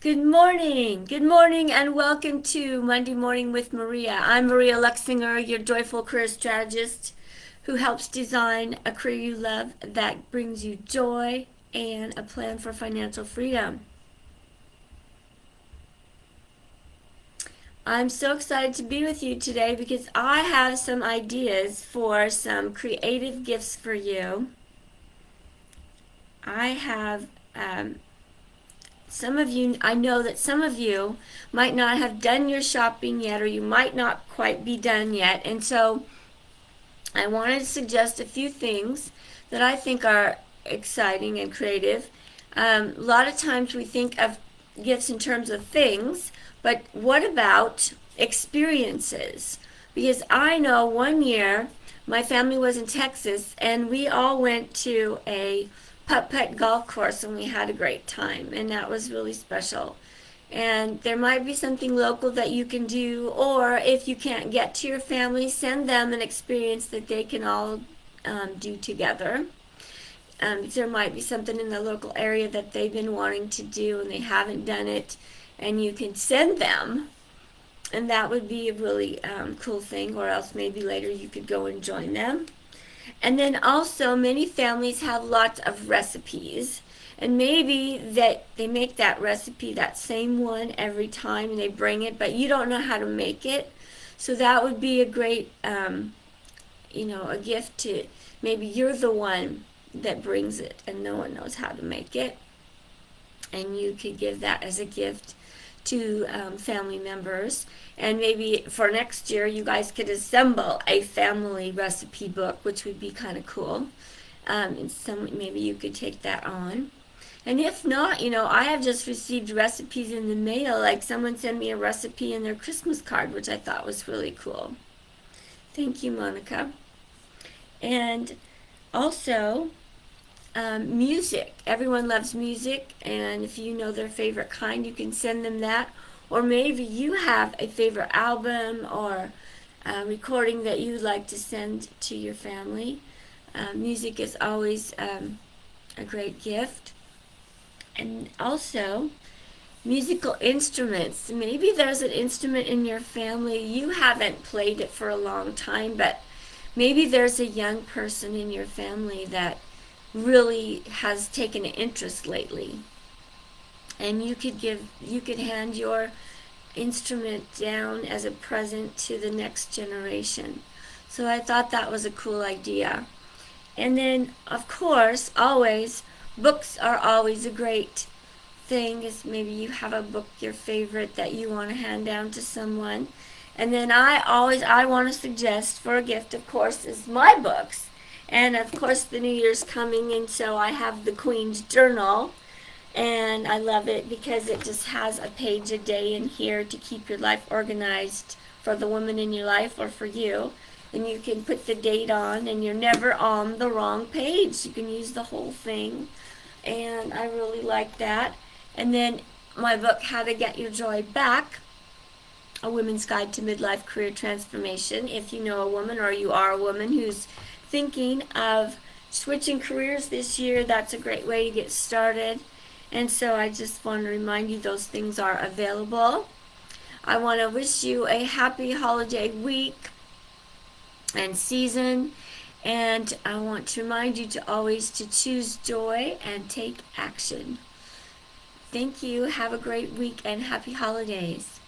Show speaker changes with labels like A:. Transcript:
A: Good morning, and welcome to Monday Morning with Maria. I'm Maria Luxinger, your joyful career strategist who helps design a career you love that brings you joy and a plan for financial freedom. I'm so excited to be with you today because I have some ideas for some creative gifts for you. I have I know that some of you might not have done your shopping yet, or you might not quite be done yet. And so I wanted to suggest a few things that I think are exciting and creative. A lot of times we think of gifts in terms of things, but what about experiences? Because I know one year my family was in Texas and we all went to a putt-putt golf course and we had a great time, and that was really special. And there might be something local that you can do, or if you can't get to your family, send them an experience that they can all do together. There might be something in the local area that they've been wanting to do and they haven't done it, and you can send them, and that would be a really cool thing. Or else maybe later you could go and join them. And then also, many families have lots of recipes, and maybe that they make that recipe, that same one every time, and they bring it, but you don't know how to make it. So that would be a great, a gift to, maybe you're the one that brings it and no one knows how to make it, and you could give that as a gift to family members. And maybe for next year you guys could assemble a family recipe book, which would be kind of cool. Maybe you could take that on. And if not, I have just received recipes in the mail. Like someone sent me a recipe in their Christmas card, which I thought was really cool. Thank you, Monica. And also, music. Everyone loves music, and if you know their favorite kind, you can send them that. Or maybe you have a favorite album or recording that you'd like to send to your family. Music is always a great gift. And also, musical instruments. Maybe there's an instrument in your family, you haven't played it for a long time, but maybe there's a young person in your family that really has taken an interest lately, and you could hand your instrument down as a present to the next generation. So I thought that was a cool idea. And then, of course, always, books are always a great thing. Is maybe you have a book, your favorite, that you want to hand down to someone. And then I want to suggest for a gift, of course, is my books. And of course the New Year's coming, and so I have the Queen's Journal, and I love it because it just has a page a day in here to keep your life organized for the woman in your life or for you. And you can put the date on and you're never on the wrong page. You can use the whole thing, and I really like that. And then my book, How to Get Your Joy Back, A Women's Guide to Midlife Career Transformation. If you know a woman, or you are a woman who's thinking of switching careers this year, that's a great way to get started. And so I just want to remind you those things are available. I want to wish you a happy holiday week and season, and I want to remind you to always to choose joy and take action. Thank you. Have a great week and happy holidays.